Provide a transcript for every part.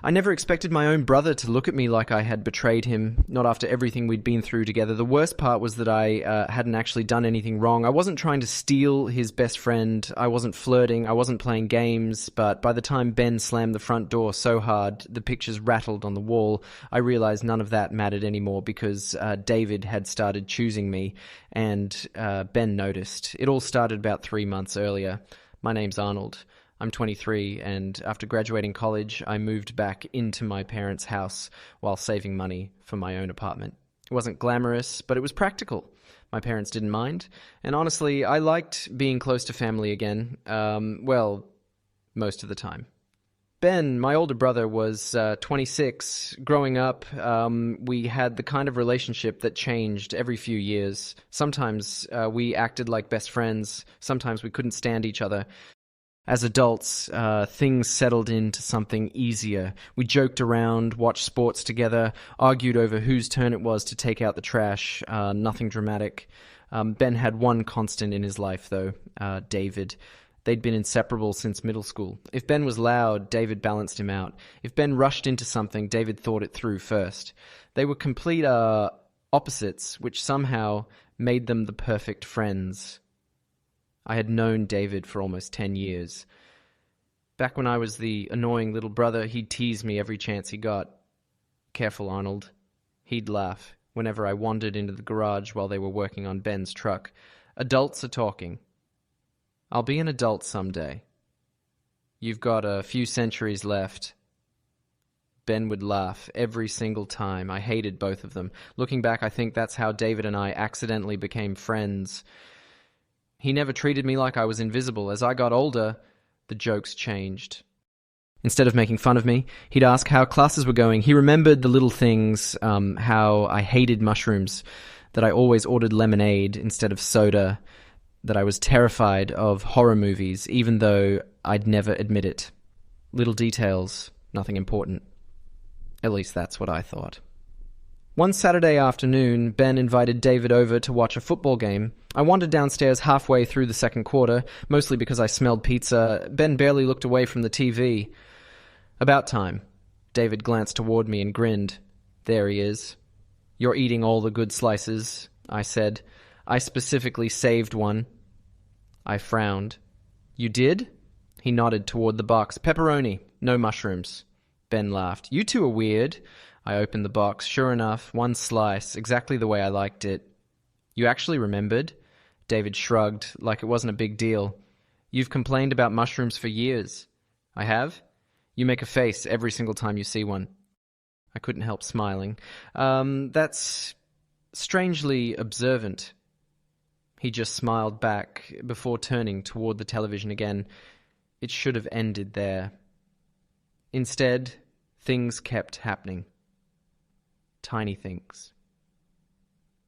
I never expected my own brother to look at me like I had betrayed him, not after everything we'd been through together. The worst part was that I hadn't actually done anything wrong. I wasn't trying to steal his best friend. I wasn't flirting. I wasn't playing games. But by the time Ben slammed the front door so hard the pictures rattled on the wall, I realized none of that mattered anymore because David had started choosing me, and Ben noticed. It all started about 3 months earlier. My name's Arnold. I'm 23, and after graduating college, I moved back into my parents' house while saving money for my own apartment. It wasn't glamorous, but it was practical. My parents didn't mind, and honestly, I liked being close to family again. Well, most of the time. Ben, my older brother, was 26. Growing up, we had the kind of relationship that changed every few years. Sometimes we acted like best friends. Sometimes we couldn't stand each other. As adults, things settled into something easier. We joked around, watched sports together, argued over whose turn it was to take out the trash. Nothing dramatic. Ben had one constant in his life, though, David. They'd been inseparable since middle school. If Ben was loud, David balanced him out. If Ben rushed into something, David thought it through first. They were complete opposites, which somehow made them the perfect friends. I had known David for almost 10 years. Back when I was the annoying little brother, he'd tease me every chance he got. Careful, Arnold. He'd laugh whenever I wandered into the garage while they were working on Ben's truck. Adults are talking. I'll be an adult someday. You've got a few centuries left. Ben would laugh every single time. I hated both of them. Looking back, I think that's how David and I accidentally became friends. He never treated me like I was invisible. As I got older, the jokes changed. Instead of making fun of me, he'd ask how classes were going. He remembered the little things, how I hated mushrooms, that I always ordered lemonade instead of soda, that I was terrified of horror movies, even though I'd never admit it. Little details, nothing important. At least that's what I thought. One Saturday afternoon, Ben invited David over to watch a football game. I wandered downstairs halfway through the second quarter, mostly because I smelled pizza. Ben barely looked away from the TV. About time. David glanced toward me and grinned. There he is. You're eating all the good slices, I said. I specifically saved one. I frowned. You did? He nodded toward the box. Pepperoni, no mushrooms. Ben laughed. You two are weird. I opened the box. Sure enough, one slice, exactly the way I liked it. You actually remembered? David shrugged, like it wasn't a big deal. You've complained about mushrooms for years. I have? You make a face every single time you see one. I couldn't help smiling. That's strangely observant. He just smiled back before turning toward the television again. It should have ended there. Instead, things kept happening. Tiny things.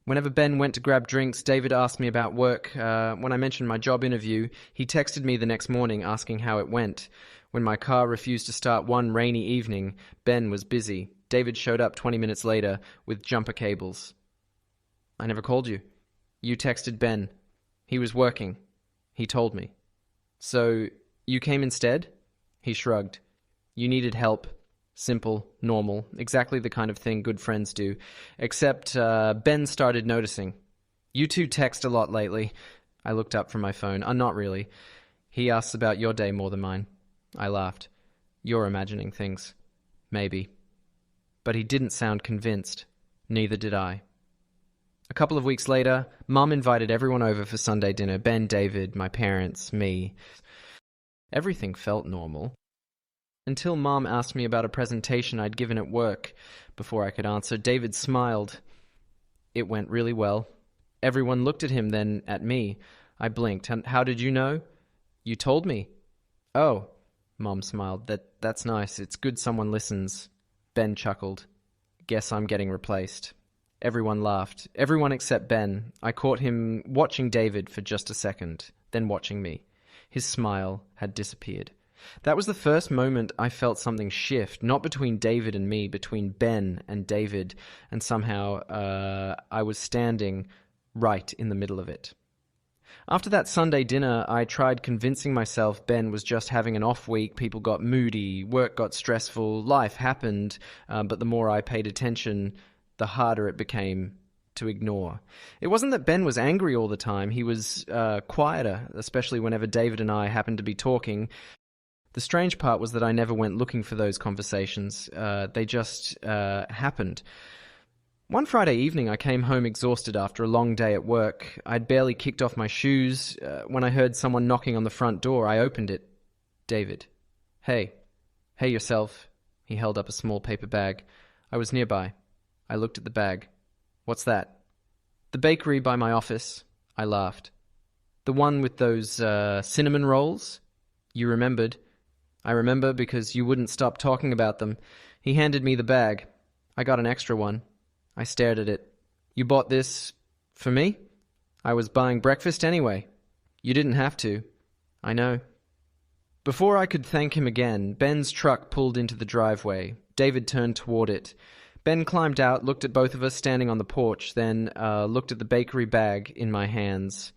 Whenever Ben went to grab drinks, David asked me about work. When I mentioned my job interview, he texted me the next morning asking how it went. When my car refused to start one rainy evening, Ben was busy. David showed up 20 minutes later with jumper cables. I never called you. You texted Ben. He was working. He told me. So, you came instead? He shrugged. You needed help. Simple, normal, exactly the kind of thing good friends do. Except Ben started noticing. You two text a lot lately. I looked up from my phone. Not really. He asks about your day more than mine. I laughed. You're imagining things. Maybe. But he didn't sound convinced. Neither did I. A couple of weeks later, Mum invited everyone over for Sunday dinner. Ben, David, my parents, me. Everything felt normal. Until Mom asked me about a presentation I'd given at work. Before I could answer, David smiled. It went really well. Everyone looked at him, then at me. I blinked. How did you know? You told me. Oh, Mom smiled. That's nice. It's good someone listens. Ben chuckled. Guess I'm getting replaced. Everyone laughed. Everyone except Ben. I caught him watching David for just a second, then watching me. His smile had disappeared. That was the first moment I felt something shift, not between David and me, between Ben and David, and somehow I was standing right in the middle of it. After that Sunday dinner, I tried convincing myself Ben was just having an off week. People got moody, work got stressful, life happened, but the more I paid attention, the harder it became to ignore. It wasn't that Ben was angry all the time. He was quieter, especially whenever David and I happened to be talking. The strange part was that I never went looking for those conversations. They just happened. One Friday evening, I came home exhausted after a long day at work. I'd barely kicked off my shoes. When I heard someone knocking on the front door, I opened it. David. Hey. Hey yourself. He held up a small paper bag. I was nearby. I looked at the bag. What's that? The bakery by my office. I laughed. The one with those cinnamon rolls? You remembered. I remember because you wouldn't stop talking about them. He handed me the bag. I got an extra one. I stared at it. You bought this for me? I was buying breakfast anyway. You didn't have to. I know. Before I could thank him again, Ben's truck pulled into the driveway. David turned toward it. Ben climbed out, looked at both of us standing on the porch, then looked at the bakery bag in my hands.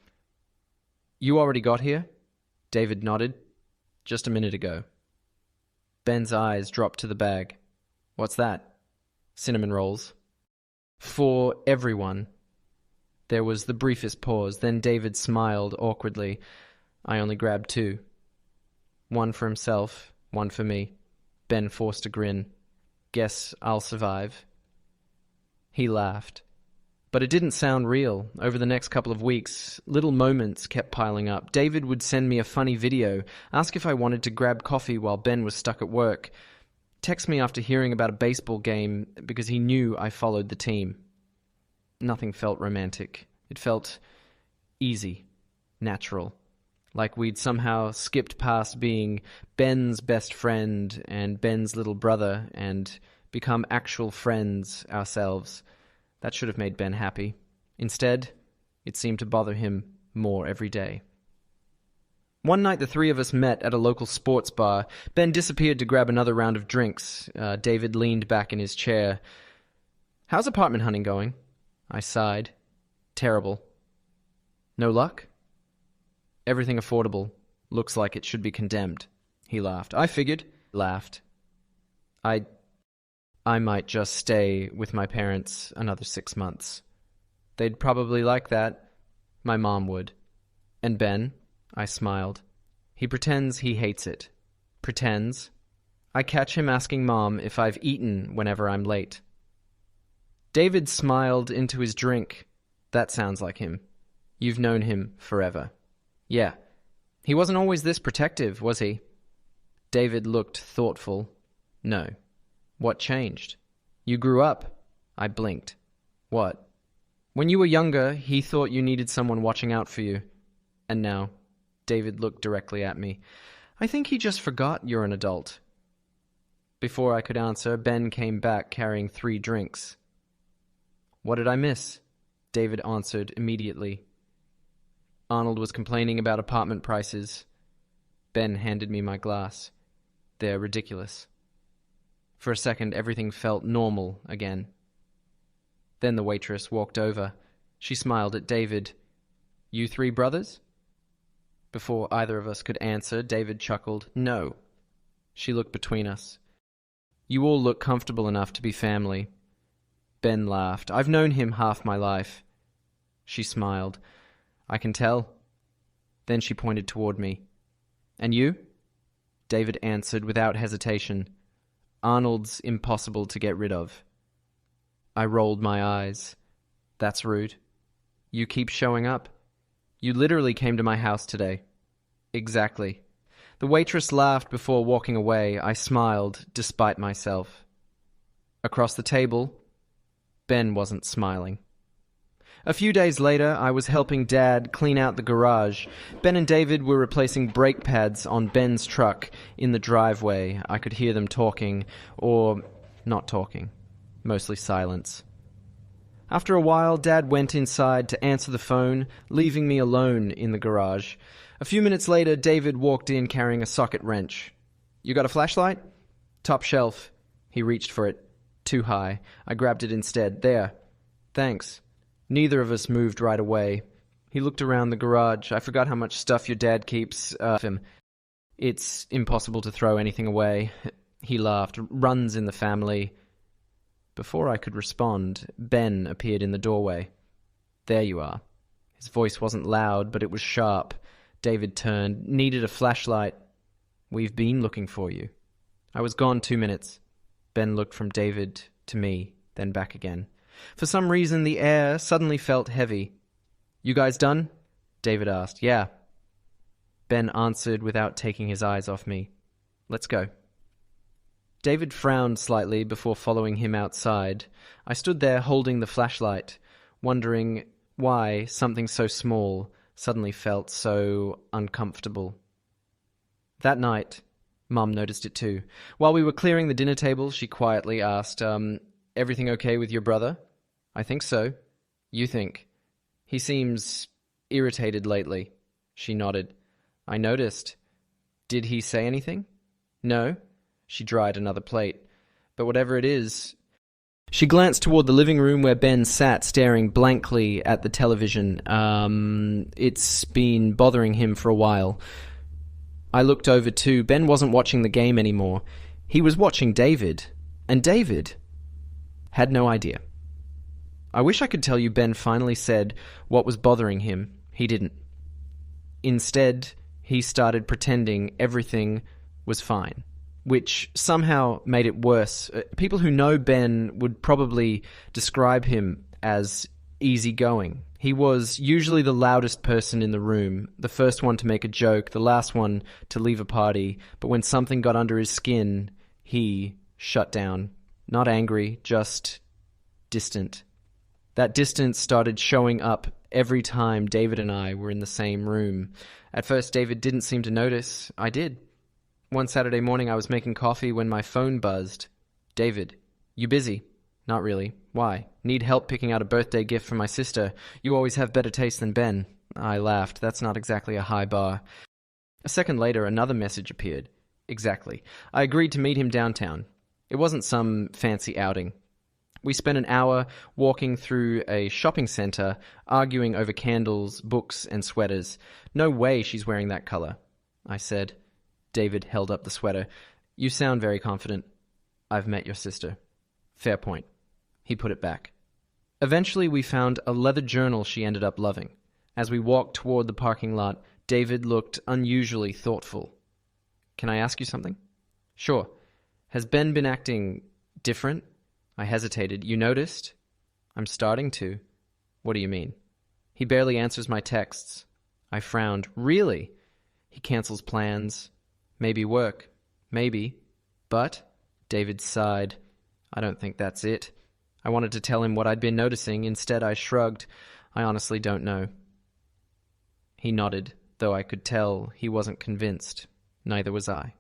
You already got here? David nodded. Just a minute ago. Ben's eyes dropped to the bag. What's that? Cinnamon rolls. For everyone. There was the briefest pause, then David smiled awkwardly. I only grabbed two. One for himself, one for me. Ben forced a grin. Guess I'll survive. He laughed. But it didn't sound real. Over the next couple of weeks, little moments kept piling up. David would send me a funny video, ask if I wanted to grab coffee while Ben was stuck at work, text me after hearing about a baseball game because he knew I followed the team. Nothing felt romantic. It felt easy, natural, like we'd somehow skipped past being Ben's best friend and Ben's little brother and become actual friends ourselves. That should have made Ben happy. Instead, it seemed to bother him more every day. One night the three of us met at a local sports bar. Ben disappeared to grab another round of drinks. David leaned back in his chair. How's apartment hunting going? I sighed. Terrible. No luck? Everything affordable. Looks like it should be condemned. He laughed. I figured. Laughed. I might just stay with my parents another 6 months. They'd probably like that. My mom would. And Ben? I smiled. He pretends he hates it. Pretends. I catch him asking Mom if I've eaten whenever I'm late. David smiled into his drink. That sounds like him. You've known him forever. Yeah. He wasn't always this protective, was he? David looked thoughtful. No. What changed? You grew up. I blinked. What? When you were younger, he thought you needed someone watching out for you. And now? David looked directly at me. I think he just forgot you're an adult. Before I could answer, Ben came back carrying 3 drinks. What did I miss? David answered immediately. Arnold was complaining about apartment prices. Ben handed me my glass. They're ridiculous. For a second, everything felt normal again. Then the waitress walked over. She smiled at David. You 3 brothers? Before either of us could answer, David chuckled. No. She looked between us. You all look comfortable enough to be family. Ben laughed. I've known him half my life. She smiled. I can tell. Then she pointed toward me. And you? David answered without hesitation. Arnold's impossible to get rid of. I rolled my eyes. That's rude. You keep showing up. You literally came to my house today. Exactly. The waitress laughed before walking away. I smiled, despite myself. Across the table, Ben wasn't smiling. A few days later, I was helping Dad clean out the garage. Ben and David were replacing brake pads on Ben's truck in the driveway. I could hear them talking, or not talking. Mostly silence. After a while, Dad went inside to answer the phone, leaving me alone in the garage. A few minutes later, David walked in carrying a socket wrench. You got a flashlight? Top shelf. He reached for it. Too high. I grabbed it instead. There. Thanks. Neither of us moved right away. He looked around the garage. I forgot how much stuff your dad keeps of him. It's impossible to throw anything away. He laughed. Runs in the family. Before I could respond, Ben appeared in the doorway. There you are. His voice wasn't loud, but it was sharp. David turned. Needed a flashlight. We've been looking for you. I was gone 2 minutes. Ben looked from David to me, then back again. For some reason, the air suddenly felt heavy. You guys done? David asked. Yeah. Ben answered without taking his eyes off me. Let's go. David frowned slightly before following him outside. I stood there holding the flashlight, wondering why something so small suddenly felt so uncomfortable. That night, Mum noticed it too. While we were clearing the dinner table, she quietly asked, everything okay with your brother? I think so. You think? He seems irritated lately. She nodded. I noticed. Did he say anything? No. She dried another plate. But whatever it is... She glanced toward the living room where Ben sat staring blankly at the television. It's been bothering him for a while. I looked over too. Ben wasn't watching the game anymore. He was watching David. And David had no idea. I wish I could tell you Ben finally said what was bothering him. He didn't. Instead, he started pretending everything was fine, which somehow made it worse. People who know Ben would probably describe him as easygoing. He was usually the loudest person in the room, the first one to make a joke, the last one to leave a party, but when something got under his skin, he shut down. Not angry, just distant. That distance started showing up every time David and I were in the same room. At first, David didn't seem to notice. I did. One Saturday morning, I was making coffee when my phone buzzed. David, you busy? Not really. Why? Need help picking out a birthday gift for my sister. You always have better taste than Ben. I laughed. That's not exactly a high bar. A second later, another message appeared. Exactly. I agreed to meet him downtown. It wasn't some fancy outing. We spent an hour walking through a shopping center, arguing over candles, books, and sweaters. No way she's wearing that color, I said. David held up the sweater. You sound very confident. I've met your sister. Fair point. He put it back. Eventually, we found a leather journal she ended up loving. As we walked toward the parking lot, David looked unusually thoughtful. Can I ask you something? Sure. Has Ben been acting different? I hesitated. You noticed? I'm starting to. What do you mean? He barely answers my texts. I frowned. Really? He cancels plans. Maybe work. Maybe. But? David sighed. I don't think that's it. I wanted to tell him what I'd been noticing. Instead, I shrugged. I honestly don't know. He nodded, though I could tell he wasn't convinced. Neither was I.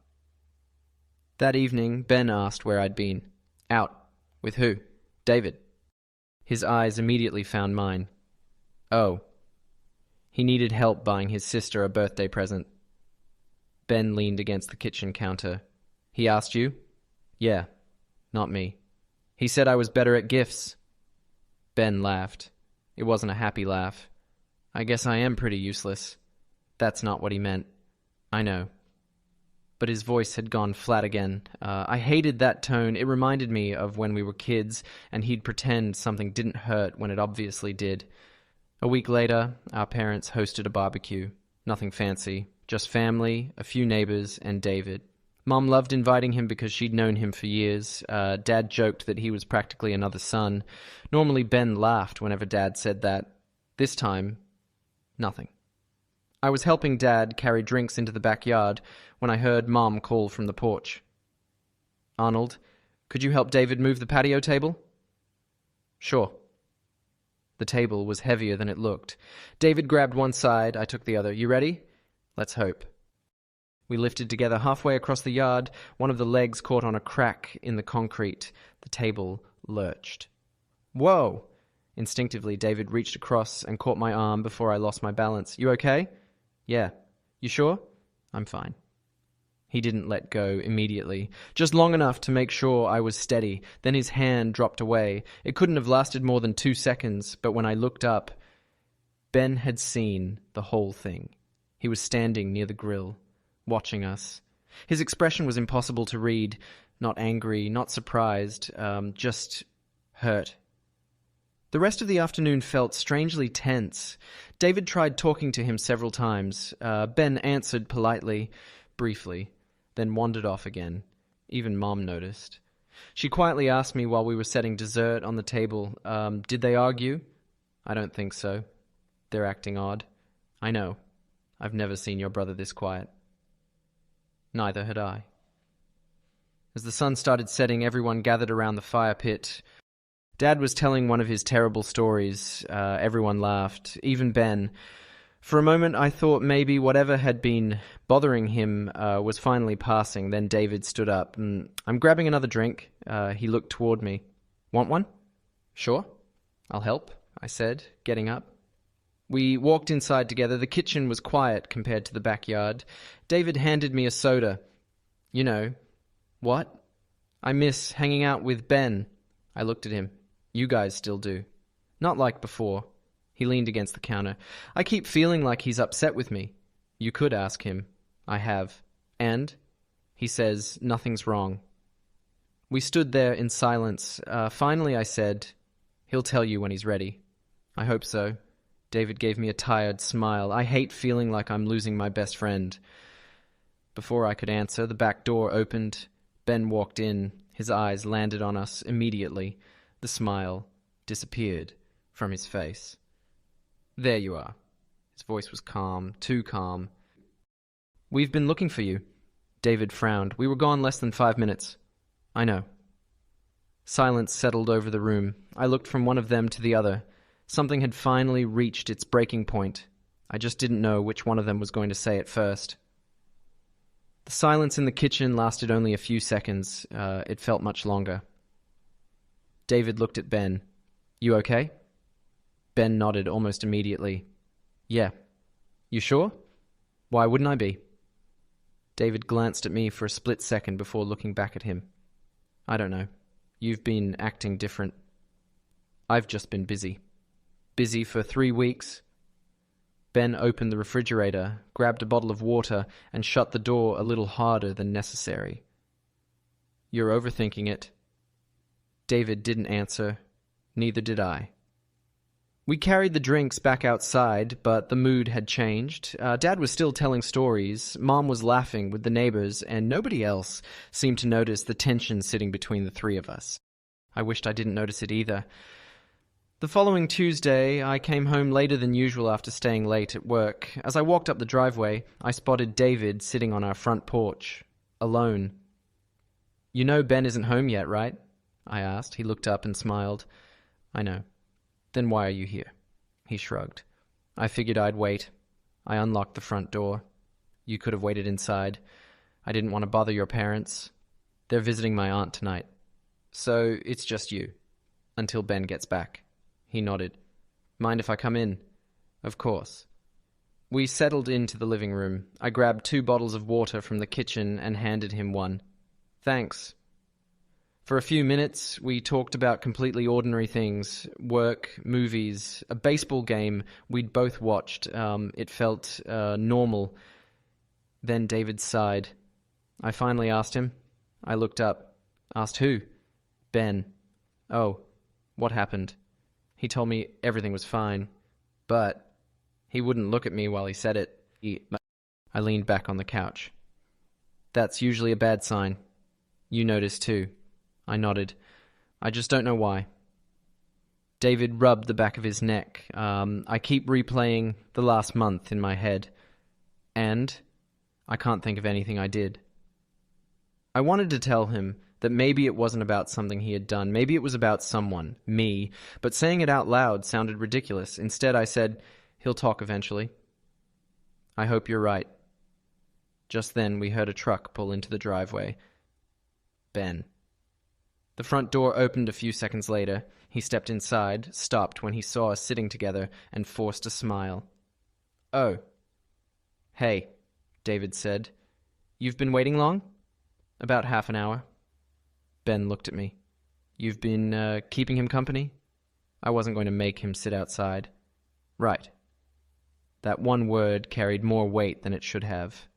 That evening, Ben asked where I'd been. Out. With who? David. His eyes immediately found mine. Oh. He needed help buying his sister a birthday present. Ben leaned against the kitchen counter. He asked you? Yeah. Not me. He said I was better at gifts. Ben laughed. It wasn't a happy laugh. I guess I am pretty useless. That's not what he meant. I know. But his voice had gone flat again. I hated that tone. It reminded me of when we were kids, and he'd pretend something didn't hurt when it obviously did. A week later, our parents hosted a barbecue. Nothing fancy. Just family, a few neighbors, and David. Mom loved inviting him because she'd known him for years. Dad joked that he was practically another son. Normally, Ben laughed whenever Dad said that. This time, nothing. I was helping Dad carry drinks into the backyard when I heard Mom call from the porch. Arnold, could you help David move the patio table? Sure. The table was heavier than it looked. David grabbed one side, I took the other. You ready? Let's hope. We lifted together halfway across the yard. One of the legs caught on a crack in the concrete. The table lurched. Whoa! Instinctively, David reached across and caught my arm before I lost my balance. You okay? Yeah. You sure? I'm fine. He didn't let go immediately, just long enough to make sure I was steady. Then his hand dropped away. It couldn't have lasted more than 2 seconds, but when I looked up, Ben had seen the whole thing. He was standing near the grill, watching us. His expression was impossible to read. Not angry, not surprised, just hurt. The rest of the afternoon felt strangely tense. David tried talking to him several times. Ben answered politely, briefly, then wandered off again. Even Mom noticed. She quietly asked me while we were setting dessert on the table, did they argue? I don't think so. They're acting odd. I know. I've never seen your brother this quiet. Neither had I. As the sun started setting, everyone gathered around the fire pit. Dad was telling one of his terrible stories. Everyone laughed, even Ben. For a moment, I thought maybe whatever had been bothering him was finally passing. Then David stood up. I'm grabbing another drink. He looked toward me. Want one? Sure. I'll help, I said, getting up. We walked inside together. The kitchen was quiet compared to the backyard. David handed me a soda. You know. What? I miss hanging out with Ben. I looked at him. You guys still do. Not like before. He leaned against the counter. I keep feeling like he's upset with me. You could ask him. I have. And? He says, nothing's wrong. We stood there in silence. Finally I said, he'll tell you when he's ready. I hope so. David gave me a tired smile. I hate feeling like I'm losing my best friend. Before I could answer, the back door opened. Ben walked in. His eyes landed on us immediately. The smile disappeared from his face. There you are. His voice was calm, too calm. We've been looking for you. David frowned. We were gone less than 5 minutes. I know. Silence settled over the room. I looked from one of them to the other. Something had finally reached its breaking point. I just didn't know which one of them was going to say it first. The silence in the kitchen lasted only a few seconds. It felt much longer. David looked at Ben. You okay? Ben nodded almost immediately. Yeah. You sure? Why wouldn't I be? David glanced at me for a split second before looking back at him. I don't know. You've been acting different. I've just been busy. Busy for 3 weeks. Ben opened the refrigerator, grabbed a bottle of water, and shut the door a little harder than necessary. You're overthinking it. David didn't answer. Neither did I. We carried the drinks back outside, but the mood had changed. Dad was still telling stories, Mom was laughing with the neighbors, and nobody else seemed to notice the tension sitting between the three of us. I wished I didn't notice it either. The following Tuesday, I came home later than usual after staying late at work. As I walked up the driveway, I spotted David sitting on our front porch, alone. You know Ben isn't home yet, right? I asked. He looked up and smiled. I know. Then why are you here? He shrugged. I figured I'd wait. I unlocked the front door. You could have waited inside. I didn't want to bother your parents. They're visiting my aunt tonight. So it's just you. Until Ben gets back. He nodded. Mind if I come in? Of course. We settled into the living room. I grabbed 2 bottles of water from the kitchen and handed him one. Thanks. For a few minutes, we talked about completely ordinary things, work, movies, a baseball game we'd both watched. It felt normal. Then David sighed. I finally asked him. I looked up. Asked who? Ben. Oh, what happened? He told me everything was fine, but he wouldn't look at me while he said it. I leaned back on the couch. That's usually a bad sign. You noticed too. I nodded. I just don't know why. David rubbed the back of his neck. I keep replaying the last month in my head. And I can't think of anything I did. I wanted to tell him that maybe it wasn't about something he had done. Maybe it was about someone, me. But saying it out loud sounded ridiculous. Instead, I said, he'll talk eventually. I hope you're right. Just then, we heard a truck pull into the driveway. Ben. The front door opened a few seconds later. He stepped inside, stopped when he saw us sitting together, and forced a smile. Oh. Hey, David said. You've been waiting long? About half an hour. Ben looked at me. You've been keeping him company? I wasn't going to make him sit outside. Right. That one word carried more weight than it should have.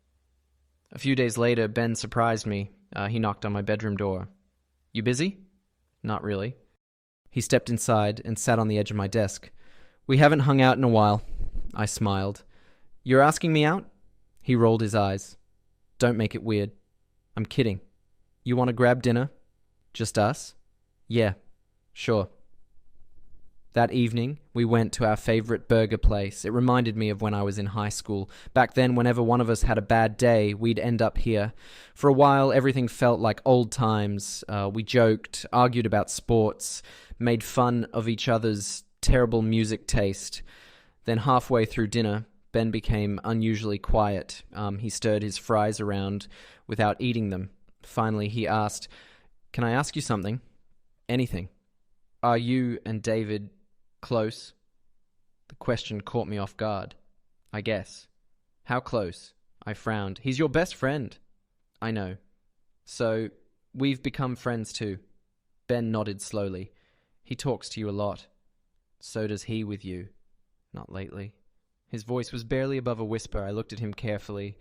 A few days later, Ben surprised me. He knocked on my bedroom door. "You busy?" "Not really." He stepped inside and sat on the edge of my desk. "We haven't hung out in a while." I smiled. "You're asking me out?" He rolled his eyes. "Don't make it weird." "I'm kidding." "You want to grab dinner?" "Just us?" "Yeah, sure." That evening, we went to our favorite burger place. It reminded me of when I was in high school. Back then, whenever one of us had a bad day, we'd end up here. For a while, everything felt like old times. We joked, argued about sports, made fun of each other's terrible music taste. Then halfway through dinner, Ben became unusually quiet. He stirred his fries around without eating them. Finally, he asked, "Can I ask you something?" "Anything." "Are you and David close?" The question caught me off guard. "I guess." "How close?" I frowned. "He's your best friend." "I know." "So, we've become friends too." Ben nodded slowly. "He talks to you a lot." "So does he with you." "Not lately." His voice was barely above a whisper. I looked at him carefully.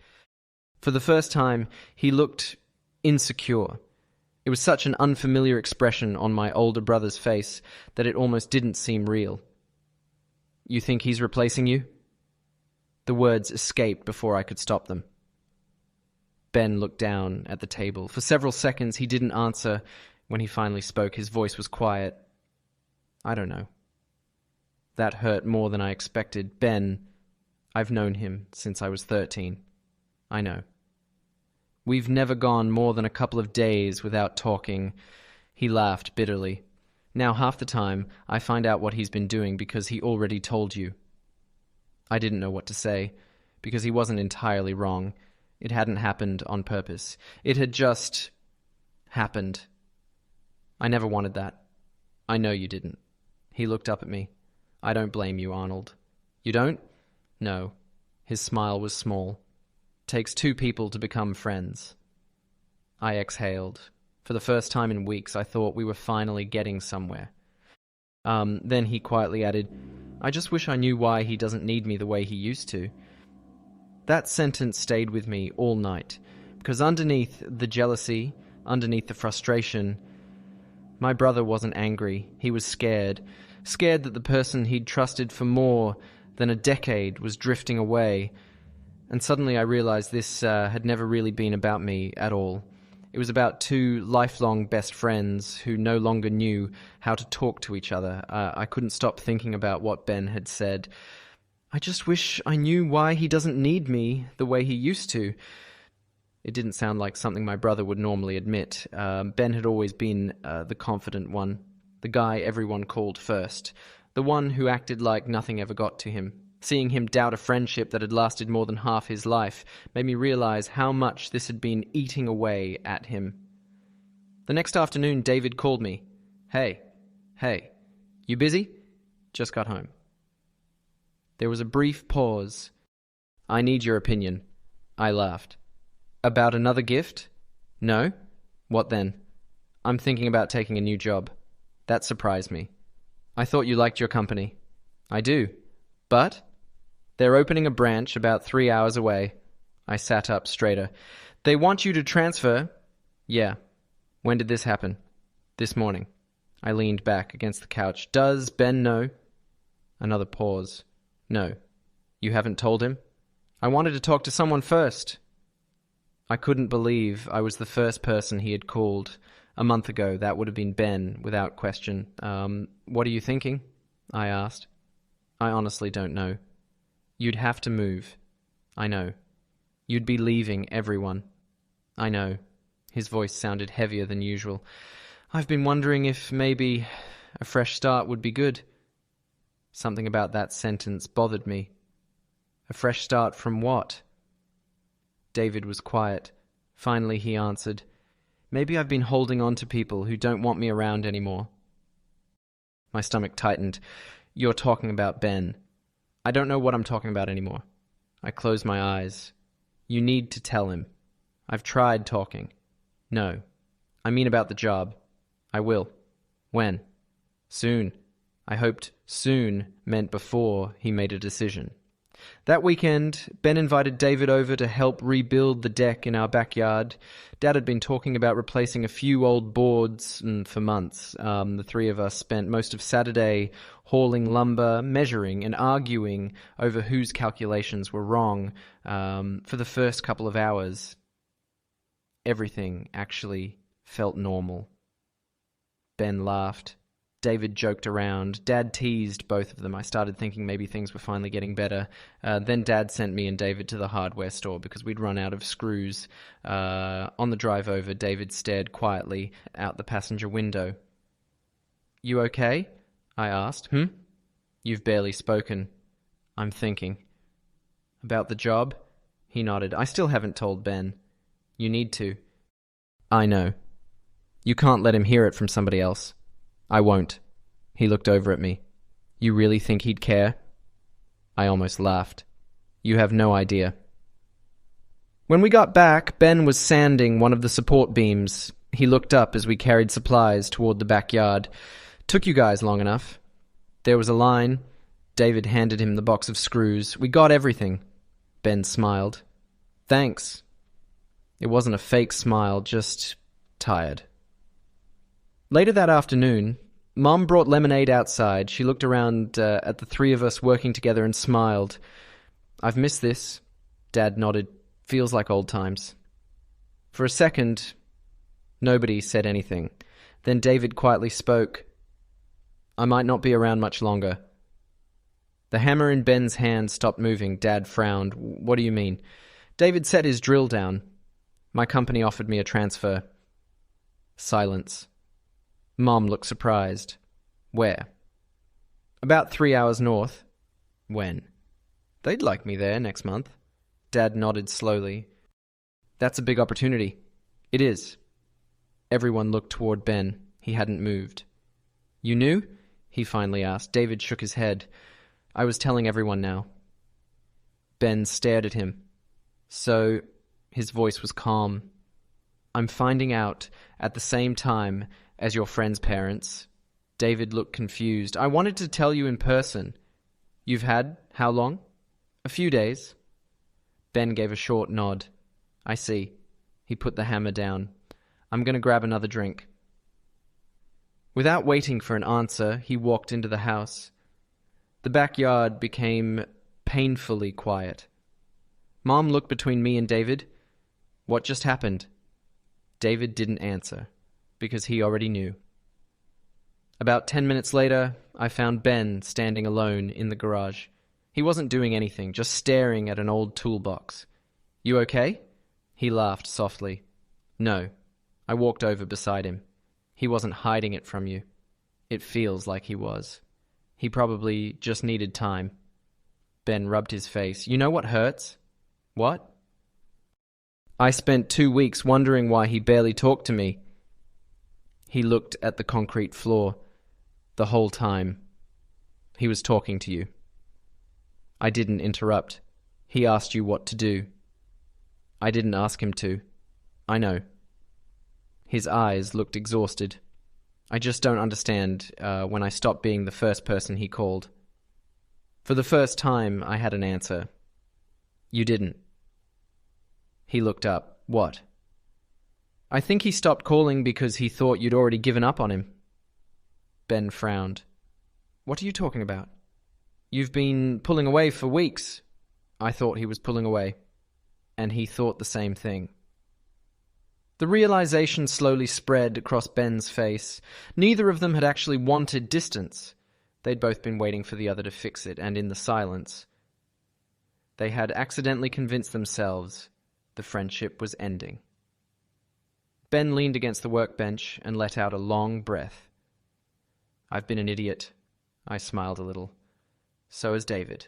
For the first time, he looked insecure. It was such an unfamiliar expression on my older brother's face that it almost didn't seem real. "You think he's replacing you?" The words escaped before I could stop them. Ben looked down at the table. For several seconds he didn't answer. When he finally spoke, his voice was quiet. "I don't know." That hurt more than I expected. "Ben, I've known him since I was 13. I know. We've never gone more than a couple of days without talking." He laughed bitterly. "Now half the time I find out what he's been doing because he already told you." I didn't know what to say, because he wasn't entirely wrong. It hadn't happened on purpose. It had just happened. I never wanted that. "I know you didn't." He looked up at me. "I don't blame you, Arnold." "You don't?" "No." His smile was small. "Takes two people to become friends." I exhaled. For the first time in weeks, I thought we were finally getting somewhere. Then he quietly added, "I just wish I knew why he doesn't need me the way he used to." That sentence stayed with me all night, because underneath the jealousy, underneath the frustration, my brother wasn't angry. He was scared. Scared that the person he'd trusted for more than a decade was drifting away. And suddenly I realized this had never really been about me at all. It was about two lifelong best friends who no longer knew how to talk to each other. I couldn't stop thinking about what Ben had said. "I just wish I knew why he doesn't need me the way he used to." It didn't sound like something my brother would normally admit. Ben had always been the confident one, the guy everyone called first, the one who acted like nothing ever got to him. Seeing him doubt a friendship that had lasted more than half his life made me realize how much this had been eating away at him. The next afternoon, David called me. Hey, you busy?" "Just got home." There was a brief pause. "I need your opinion." I laughed. "About another gift?" "No." "What then?" "I'm thinking about taking a new job." That surprised me. "I thought you liked your company." "I do. But they're opening a branch about 3 hours away." I sat up straighter. "They want you to transfer." "Yeah." "When did this happen?" "This morning." I leaned back against the couch. "Does Ben know?" Another pause. "No." "You haven't told him?" "I wanted to talk to someone first." I couldn't believe I was the first person he had called. A month ago, that would have been Ben, without question. What are you thinking?" I asked. "I honestly don't know." "You'd have to move." "I know." "You'd be leaving everyone." "I know." His voice sounded heavier than usual. "I've been wondering if maybe a fresh start would be good." Something about that sentence bothered me. A fresh start from what? David was quiet. Finally he answered, "Maybe I've been holding on to people who don't want me around anymore." My stomach tightened. "You're talking about Ben." "I don't know what I'm talking about anymore." I closed my eyes. "You need to tell him." "I've tried talking." "No. I mean about the job." "I will." "When?" "Soon." I hoped soon meant before he made a decision. That weekend, Ben invited David over to help rebuild the deck in our backyard. Dad had been talking about replacing a few old boards for months. The three of us spent most of Saturday hauling lumber, measuring and arguing over whose calculations were wrong. For the first couple of hours, everything actually felt normal. Ben laughed. David joked around. Dad teased both of them. I started thinking maybe things were finally getting better. Then Dad sent me and David to the hardware store because we'd run out of screws. On the drive over, David stared quietly out the passenger window. "You okay?" I asked. "You've barely spoken." "I'm thinking." "About the job?" He nodded. "I still haven't told Ben." "You need to." "I know. You can't let him hear it from somebody else." "I won't." He looked over at me. "You really think he'd care?" I almost laughed. "You have no idea." When we got back, Ben was sanding one of the support beams. He looked up as we carried supplies toward the backyard. "Took you guys long enough." There was a line. David handed him the box of screws. "We got everything." Ben smiled. "Thanks." It wasn't a fake smile, just tired. Later that afternoon, Mom brought lemonade outside. She looked around at the three of us working together and smiled. "I've missed this." Dad nodded. "Feels like old times." For a second, nobody said anything. Then David quietly spoke. "I might not be around much longer." The hammer in Ben's hand stopped moving. Dad frowned. "What do you mean?" David set his drill down. "My company offered me a transfer." Silence. Mom looked surprised. "Where?" "About 3 hours north." "When?" "They'd like me there next month." Dad nodded slowly. "That's a big opportunity." "It is." Everyone looked toward Ben. He hadn't moved. "You knew?" he finally asked. David shook his head. "I was telling everyone now." Ben stared at him. "So," his voice was calm, "I'm finding out at the same time as your friend's parents." David looked confused. "I wanted to tell you in person." "You've had how long?" "A few days." Ben gave a short nod. "I see." He put the hammer down. "I'm going to grab another drink." Without waiting for an answer, he walked into the house. The backyard became painfully quiet. Mom looked between me and David. "What just happened?" David didn't answer, because he already knew. About 10 minutes later, I found Ben standing alone in the garage. He wasn't doing anything, just staring at an old toolbox. "You okay?" He laughed softly. "No." I walked over beside him. "He wasn't hiding it from you." "It feels like he was." "He probably just needed time." Ben rubbed his face. "You know what hurts?" "What?" "I spent 2 weeks wondering why he barely talked to me." He looked at the concrete floor. "The whole time, he was talking to you." I didn't interrupt. "He asked you what to do." "I didn't ask him to." "I know." His eyes looked exhausted. "I just don't understand when I stopped being the first person he called." For the first time, I had an answer. "You didn't." He looked up. "What?" "I think he stopped calling because he thought you'd already given up on him." Ben frowned. "What are you talking about?" "You've been pulling away for weeks." I thought he was pulling away. And he thought the same thing. The realization slowly spread across Ben's face. Neither of them had actually wanted distance. They'd both been waiting for the other to fix it, and in the silence, they had accidentally convinced themselves the friendship was ending. Ben leaned against the workbench and let out a long breath. "I've been an idiot." I smiled a little. So has David.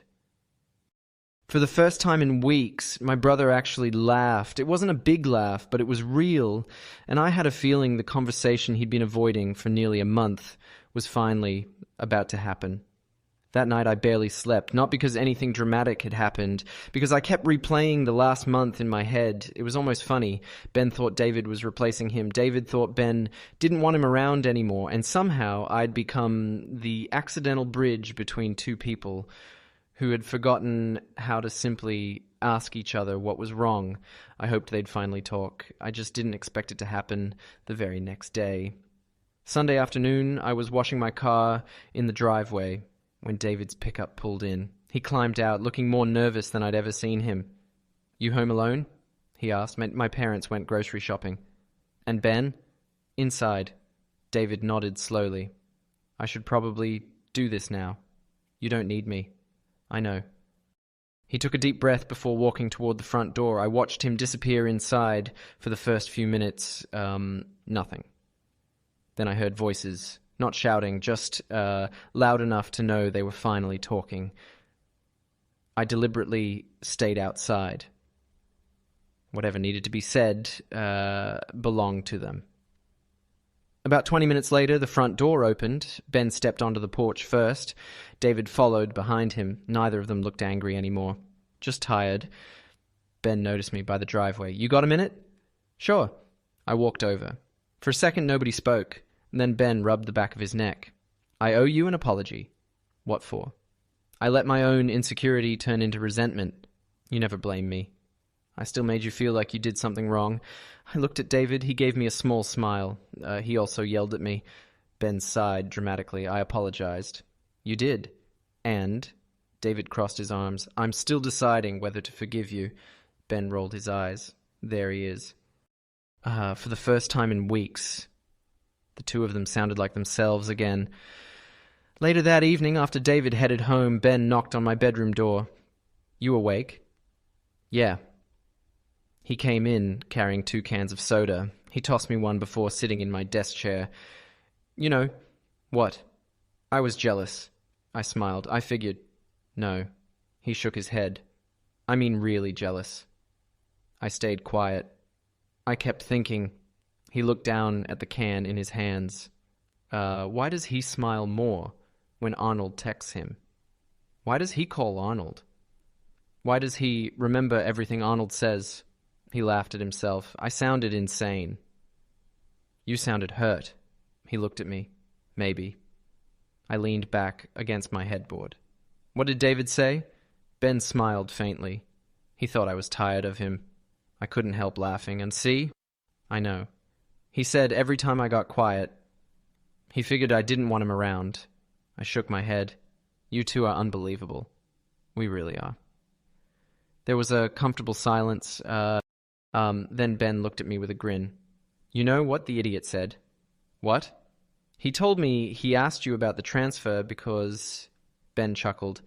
For the first time in weeks, my brother actually laughed. It wasn't a big laugh, but it was real, and I had a feeling the conversation he'd been avoiding for nearly a month was finally about to happen. That night I barely slept, not because anything dramatic had happened, because I kept replaying the last month in my head. It was almost funny. Ben thought David was replacing him. David thought Ben didn't want him around anymore, and somehow I'd become the accidental bridge between two people who had forgotten how to simply ask each other what was wrong. I hoped they'd finally talk. I just didn't expect it to happen the very next day. Sunday afternoon, I was washing my car in the driveway when David's pickup pulled in. He climbed out, looking more nervous than I'd ever seen him. "You home alone?" he asked. "My parents went grocery shopping." "And Ben?" "Inside." David nodded slowly. "I should probably do this now. You don't need me." "I know." He took a deep breath before walking toward the front door. I watched him disappear inside for the first few minutes. Nothing. Then I heard voices, not shouting, just loud enough to know they were finally talking. I deliberately stayed outside. Whatever needed to be said belonged to them. About 20 minutes later, the front door opened. Ben stepped onto the porch first. David followed behind him. Neither of them looked angry anymore, just tired. Ben noticed me by the driveway. "You got a minute?" "Sure." I walked over. For a second, nobody spoke. And then Ben rubbed the back of his neck. "I owe you an apology." "What for?" "I let my own insecurity turn into resentment. You never blamed me. I still made you feel like you did something wrong." I looked at David. He gave me a small smile. He also yelled at me. Ben sighed dramatically. I apologized. "You did. And," David crossed his arms, "I'm still deciding whether to forgive you." Ben rolled his eyes. "There he is." For the first time in weeks, the two of them sounded like themselves again. Later that evening, after David headed home, Ben knocked on my bedroom door. "You awake?" "Yeah." He came in carrying 2 cans of soda. He tossed me one before sitting in my desk chair. "You know." "What?" "I was jealous." I smiled. "I figured." "No." He shook his head. "I mean really jealous." I stayed quiet. I kept thinking. He looked down at the can in his hands. Why does he smile more when Arnold texts him? Why does he call Arnold? Why does he remember everything Arnold says? He laughed at himself. I sounded insane. "You sounded hurt." He looked at me. "Maybe." I leaned back against my headboard. "What did David say?" Ben smiled faintly. He thought I was tired of him. I couldn't help laughing. "And see?" "I know." He said every time I got quiet. He figured I didn't want him around. I shook my head. "You two are unbelievable." "We really are." There was a comfortable silence. Then Ben looked at me with a grin. "You know what the idiot said?" "What?" "He told me he asked you about the transfer because..." Ben chuckled.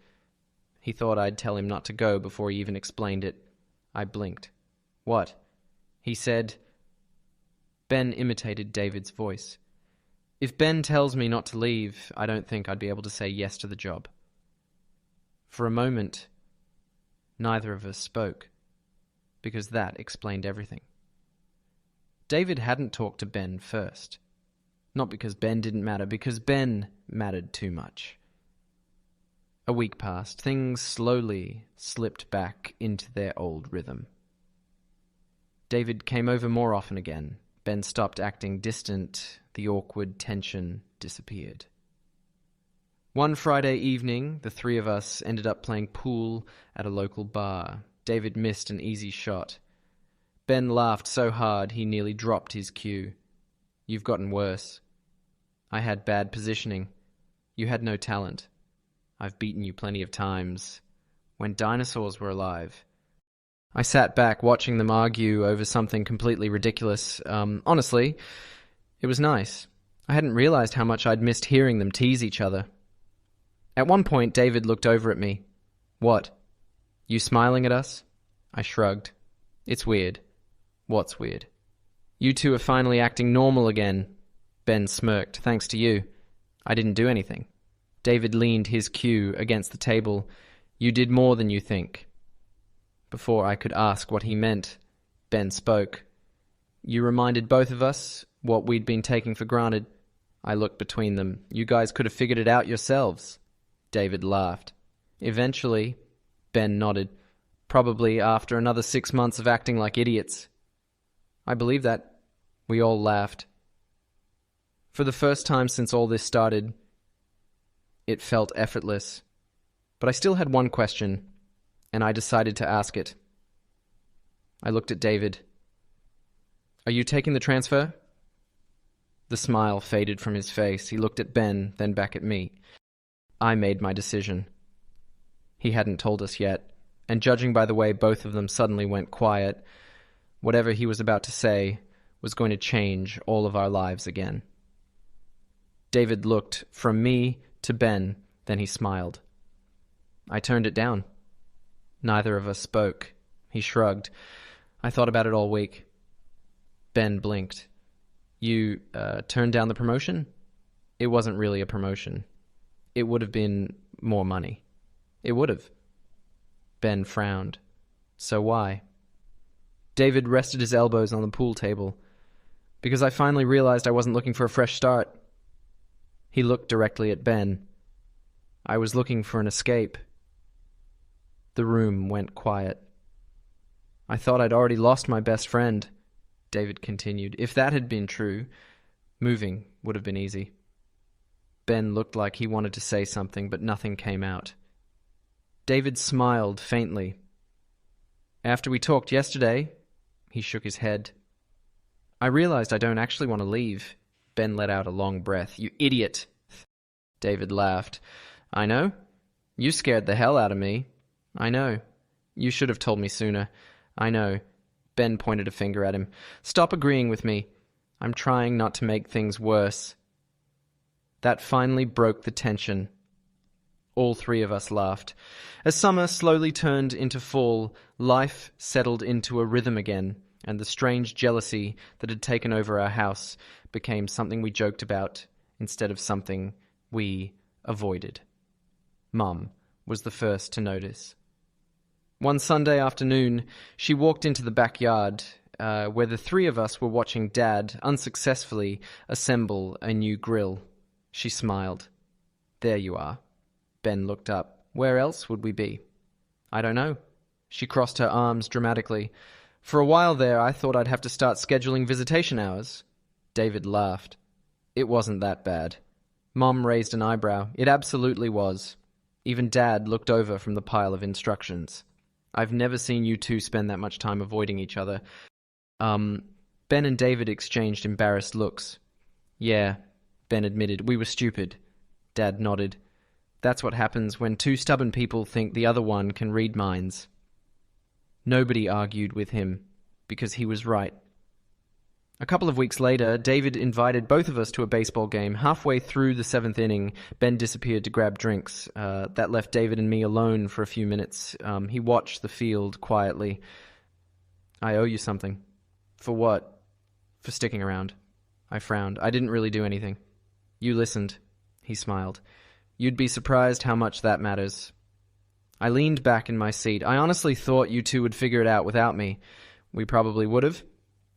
He thought I'd tell him not to go before he even explained it. I blinked. "What?" He said... Ben imitated David's voice. "If Ben tells me not to leave, I don't think I'd be able to say yes to the job." For a moment, neither of us spoke, because that explained everything. David hadn't talked to Ben first. Not because Ben didn't matter, because Ben mattered too much. A week passed. Things slowly slipped back into their old rhythm. David came over more often again. Ben stopped acting distant. The awkward tension disappeared. One Friday evening, the 3 of us ended up playing pool at a local bar. David missed an easy shot. Ben laughed so hard he nearly dropped his cue. "You've gotten worse." "I had bad positioning." "You had no talent." "I've beaten you plenty of times. When dinosaurs were alive." I sat back watching them argue over something completely ridiculous. Honestly, it was nice. I hadn't realized how much I'd missed hearing them tease each other. At one point, David looked over at me. "What? You smiling at us?" I shrugged. "It's weird." "What's weird?" "You two are finally acting normal again." Ben smirked. "Thanks to you." "I didn't do anything." David leaned his cue against the table. "You did more than you think." Before I could ask what he meant, Ben spoke. "You reminded both of us what we'd been taking for granted." I looked between them. "You guys could have figured it out yourselves." David laughed. "Eventually," Ben nodded. "Probably after another 6 months of acting like idiots." I believe that. We all laughed. For the first time since all this started, it felt effortless. But I still had one question, and I decided to ask it. I looked at David. "Are you taking the transfer?" The smile faded from his face. He looked at Ben, then back at me. I made my decision. He hadn't told us yet, and judging by the way both of them suddenly went quiet, whatever he was about to say was going to change all of our lives again. David looked from me to Ben, then he smiled. I turned it down. Neither of us spoke. He shrugged. I thought about it all week. Ben blinked. "You turned down the promotion?" It wasn't really a promotion. It would have been more money. It would have. Ben frowned. "So why?" David rested his elbows on the pool table. "Because I finally realized I wasn't looking for a fresh start." He looked directly at Ben. "I was looking for an escape." The room went quiet. "I thought I'd already lost my best friend," David continued. "If that had been true, moving would have been easy." Ben looked like he wanted to say something, but nothing came out. David smiled faintly. "After we talked yesterday," he shook his head, "I realized I don't actually want to leave." Ben let out a long breath. "You idiot!" David laughed. "I know. You scared the hell out of me. I know. You should have told me sooner. I know." Ben pointed a finger at him. "Stop agreeing with me. I'm trying not to make things worse." That finally broke the tension. All three of us laughed. As summer slowly turned into fall, life settled into a rhythm again, and the strange jealousy that had taken over our house became something we joked about instead of something we avoided. Mum was the first to notice. One Sunday afternoon, she walked into the backyard where the three of us were watching Dad unsuccessfully assemble a new grill. She smiled. "There you are." Ben looked up. "Where else would we be?" "I don't know." She crossed her arms dramatically. "For a while there, I thought I'd have to start scheduling visitation hours." David laughed. "It wasn't that bad." Mom raised an eyebrow. "It absolutely was." Even Dad looked over from the pile of instructions. "I've never seen you two spend that much time avoiding each other." Ben and David exchanged embarrassed looks. "Yeah," Ben admitted, "we were stupid." Dad nodded. "That's what happens when two stubborn people think the other one can read minds." Nobody argued with him, because he was right. A couple of weeks later, David invited both of us to a baseball game. Halfway through the seventh inning, Ben disappeared to grab drinks. That left David and me alone for a few minutes. He watched the field quietly. "I owe you something." "For what?" "For sticking around." I frowned. "I didn't really do anything." "You listened." He smiled. "You'd be surprised how much that matters." I leaned back in my seat. "I honestly thought you two would figure it out without me." "We probably would have."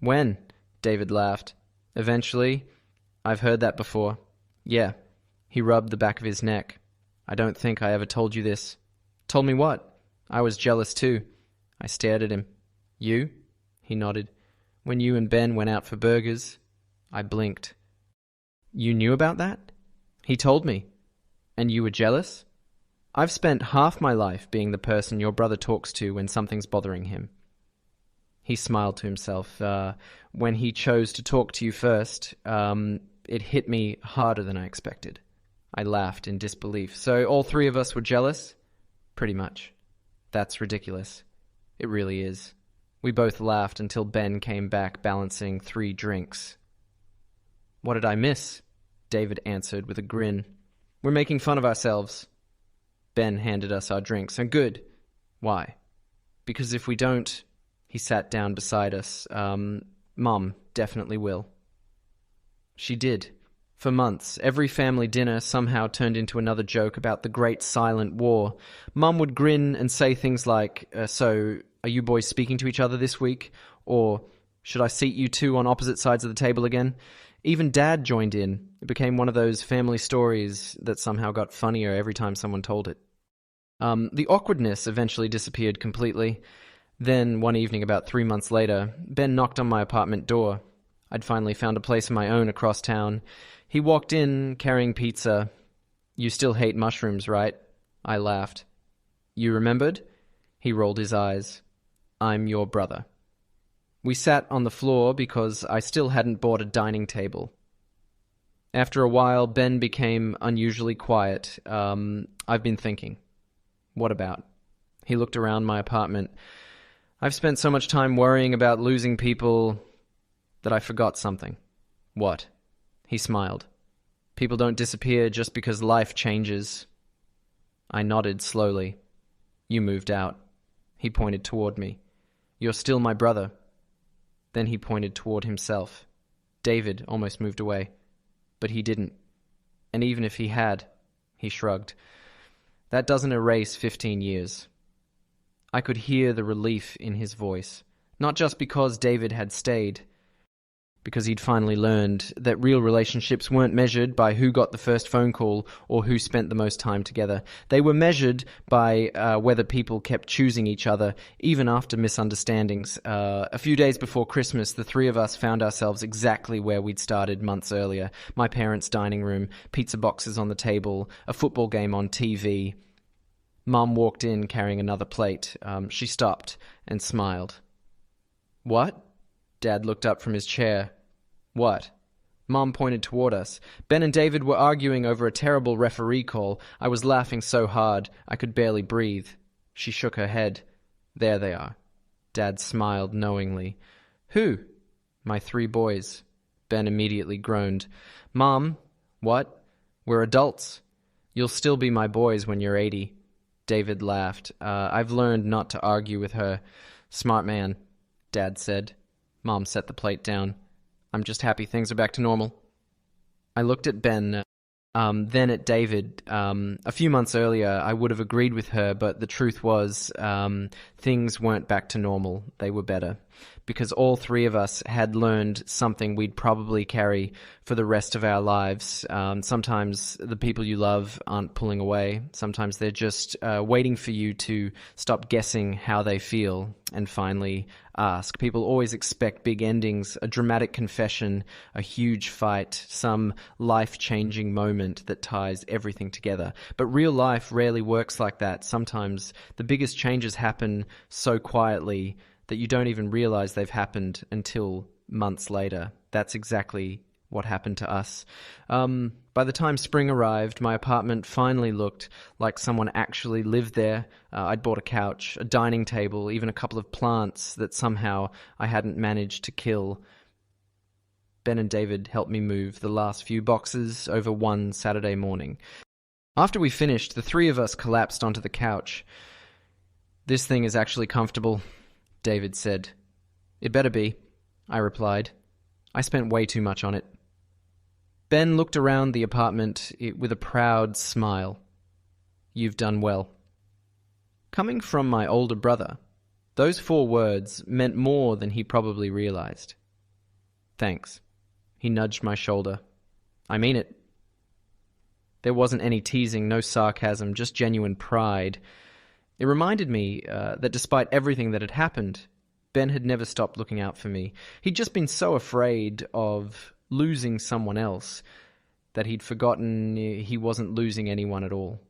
"When?" David laughed. "Eventually." "I've heard that before." "Yeah." He rubbed the back of his neck. "I don't think I ever told you this." "Told me what?" "I was jealous too." I stared at him. "You?" He nodded. "When you and Ben went out for burgers." I blinked. "You knew about that?" "He told me." "And you were jealous?" "I've spent half my life being the person your brother talks to when something's bothering him." He smiled to himself. When he chose to talk to you first, it hit me harder than I expected." I laughed in disbelief. "So all three of us were jealous?" "Pretty much." "That's ridiculous." "It really is." We both laughed until Ben came back balancing 3 drinks. "What did I miss?" David answered with a grin. "We're making fun of ourselves." Ben handed us our drinks. "And good." "Why?" "Because if we don't..." He sat down beside us. Mum definitely will." She did. For months, every family dinner somehow turned into another joke about the Great Silent War. Mum would grin and say things like, "So, are you boys speaking to each other this week?" Or, "Should I seat you two on opposite sides of the table again?" Even Dad joined in. It became one of those family stories that somehow got funnier every time someone told it. The awkwardness eventually disappeared completely. Then, one evening about 3 months later, Ben knocked on my apartment door. I'd finally found a place of my own across town. He walked in, carrying pizza. "You still hate mushrooms, right?" I laughed. You remembered? He rolled his eyes. I'm your brother. We sat on the floor because I still hadn't bought a dining table. After a while, Ben became unusually quiet. I've been thinking. What about? He looked around my apartment. I've spent so much time worrying about losing people that I forgot something. What? He smiled. People don't disappear just because life changes. I nodded slowly. You moved out. He pointed toward me. You're still my brother. Then he pointed toward himself. David almost moved away. But he didn't. And even if he had, he shrugged. That doesn't erase 15 years. I could hear the relief in his voice, not just because David had stayed, because he'd finally learned that real relationships weren't measured by who got the first phone call or who spent the most time together. They were measured by whether people kept choosing each other, even after misunderstandings. A few days before Christmas, the three of us found ourselves exactly where we'd started months earlier. My parents' dining room, pizza boxes on the table, a football game on TV. Mum walked in carrying another plate. She stopped and smiled. What? Dad looked up from his chair. What? Mom pointed toward us. Ben and David were arguing over a terrible referee call. I was laughing so hard I could barely breathe. She shook her head. There they are. Dad smiled knowingly. Who? My three boys. Ben immediately groaned. Mom, what? We're adults. You'll still be my boys when you're 80. David laughed. I've learned not to argue with her. Smart man, Dad said. Mom set the plate down. I'm just happy things are back to normal. I looked at Ben, then at David. A few months earlier, I would have agreed with her, but the truth was things weren't back to normal. They were better. Because all three of us had learned something we'd probably carry for the rest of our lives. Sometimes the people you love aren't pulling away. Sometimes they're just waiting for you to stop guessing how they feel and finally ask. People always expect big endings, a dramatic confession, a huge fight, some life-changing moment that ties everything together. But real life rarely works like that. Sometimes the biggest changes happen so quietly that you don't even realize they've happened until months later. That's exactly what happened to us. By the time spring arrived, my apartment finally looked like someone actually lived there. I'd bought a couch, a dining table, even a couple of plants that somehow I hadn't managed to kill. Ben and David helped me move the last few boxes over one Saturday morning. After we finished, the three of us collapsed onto the couch. This thing is actually comfortable, David said. It better be, I replied. I spent way too much on it. Ben looked around the apartment with a proud smile. You've done well. Coming from my older brother, those 4 words meant more than he probably realized. Thanks. He nudged my shoulder. I mean it. There wasn't any teasing, no sarcasm, just genuine pride. It reminded me that despite everything that had happened, Ben had never stopped looking out for me. He'd just been so afraid of losing someone else that he'd forgotten he wasn't losing anyone at all.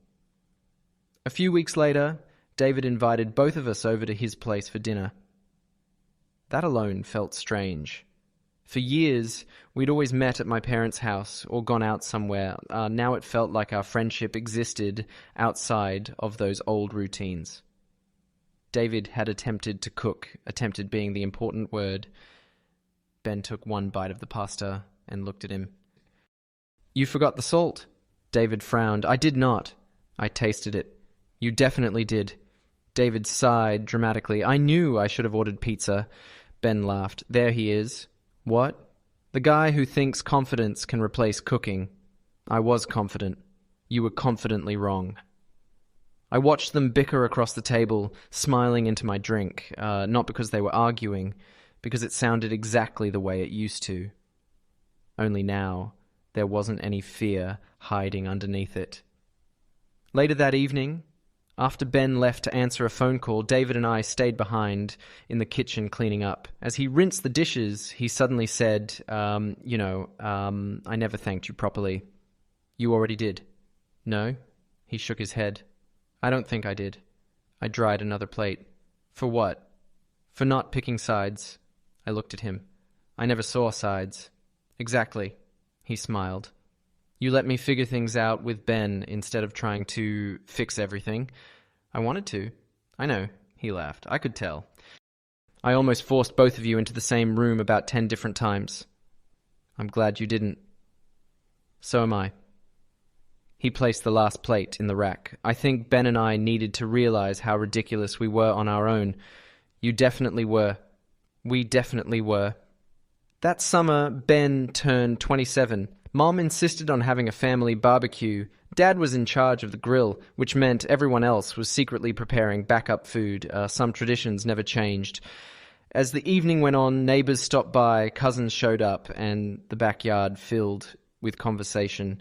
A few weeks later, David invited both of us over to his place for dinner. That alone felt strange. For years, we'd always met at my parents' house or gone out somewhere. Now it felt like our friendship existed outside of those old routines. David had attempted to cook, attempted being the important word. Ben took one bite of the pasta and looked at him. You forgot the salt. David frowned. I did not. I tasted it. You definitely did. David sighed dramatically. I knew I should have ordered pizza. Ben laughed. There he is. What? The guy who thinks confidence can replace cooking. I was confident. You were confidently wrong. I watched them bicker across the table, smiling into my drink, not because they were arguing, because it sounded exactly the way it used to. Only now, there wasn't any fear hiding underneath it. Later that evening, after Ben left to answer a phone call, David and I stayed behind in the kitchen cleaning up. As he rinsed the dishes, he suddenly said, I never thanked you properly. You already did. No? He shook his head. I don't think I did. I dried another plate. For what? For not picking sides. I looked at him. I never saw sides. Exactly. He smiled. You let me figure things out with Ben instead of trying to fix everything. I wanted to. I know. He laughed. I could tell. I almost forced both of you into the same room about 10 different times. I'm glad you didn't. So am I. He placed the last plate in the rack. I think Ben and I needed to realize how ridiculous we were on our own. You definitely were. We definitely were. That summer, Ben turned 27. Mom insisted on having a family barbecue. Dad was in charge of the grill, which meant everyone else was secretly preparing backup food. Some traditions never changed. As the evening went on, neighbors stopped by, cousins showed up, and the backyard filled with conversation.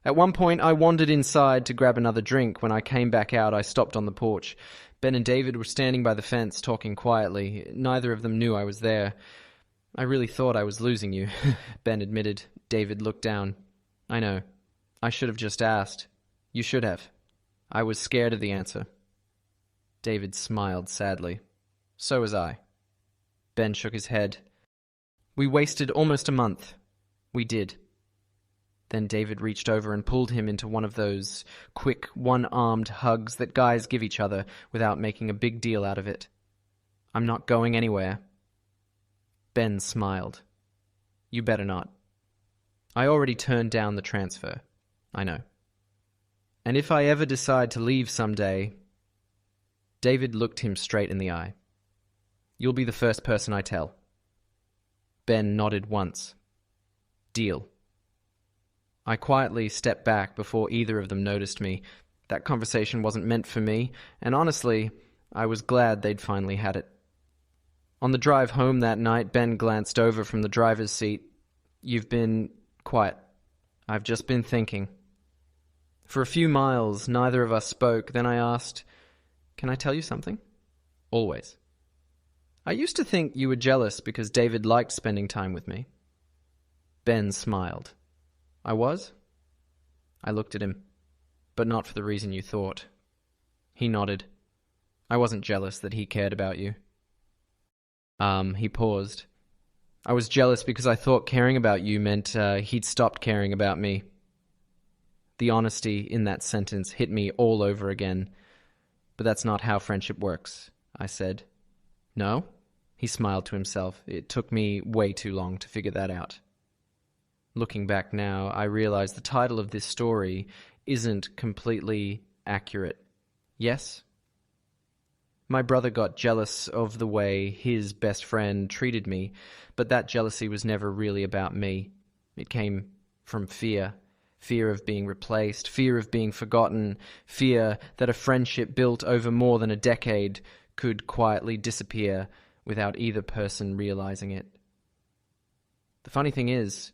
At one point, I wandered inside to grab another drink. When I came back out, I stopped on the porch. Ben and David were standing by the fence, talking quietly. Neither of them knew I was there. I really thought I was losing you, Ben admitted. David looked down. I know. I should have just asked. You should have. I was scared of the answer. David smiled sadly. So was I. Ben shook his head. We wasted almost a month. We did. Then David reached over and pulled him into one of those quick, one-armed hugs that guys give each other without making a big deal out of it. I'm not going anywhere. Ben smiled. You better not. I already turned down the transfer. I know. And if I ever decide to leave someday... David looked him straight in the eye. You'll be the first person I tell. Ben nodded once. Deal. I quietly stepped back before either of them noticed me. That conversation wasn't meant for me, and honestly, I was glad they'd finally had it. On the drive home that night, Ben glanced over from the driver's seat. You've been quiet. I've just been thinking. For a few miles, neither of us spoke. Then I asked, Can I tell you something? Always. I used to think you were jealous because David liked spending time with me. Ben smiled. I was? I looked at him, but not for the reason you thought. He nodded. I wasn't jealous that he cared about you. He paused. I was jealous because I thought caring about you meant he'd stopped caring about me. The honesty in that sentence hit me all over again. But that's not how friendship works, I said. No? He smiled to himself. It took me way too long to figure that out. Looking back now, I realize the title of this story isn't completely accurate. Yes? My brother got jealous of the way his best friend treated me, but that jealousy was never really about me. It came from fear. Fear of being replaced, fear of being forgotten, fear that a friendship built over more than a decade could quietly disappear without either person realizing it. The funny thing is,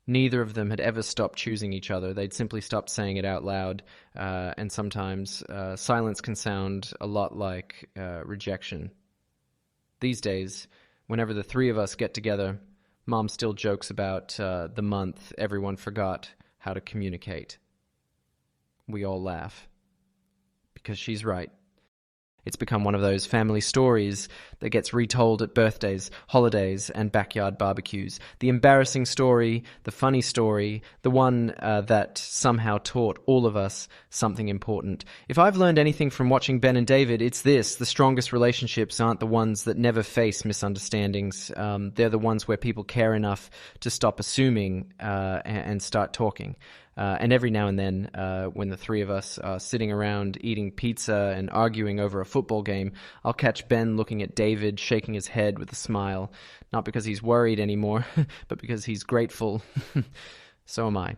neither of them had ever stopped choosing each other. They'd simply stopped saying it out loud, and sometimes silence can sound a lot like rejection. These days, whenever the three of us get together, Mom still jokes about the month everyone forgot how to communicate. We all laugh. Because she's right. It's become one of those family stories that gets retold at birthdays, holidays, and backyard barbecues. The embarrassing story, the funny story, the one that somehow taught all of us something important. If I've learned anything from watching Ben and David, it's this: the strongest relationships aren't the ones that never face misunderstandings. They're the ones where people care enough to stop assuming and start talking. And every now and then, when the three of us are sitting around eating pizza and arguing over a football game, I'll catch Ben looking at David, shaking his head with a smile. Not because he's worried anymore, but because he's grateful. So am I.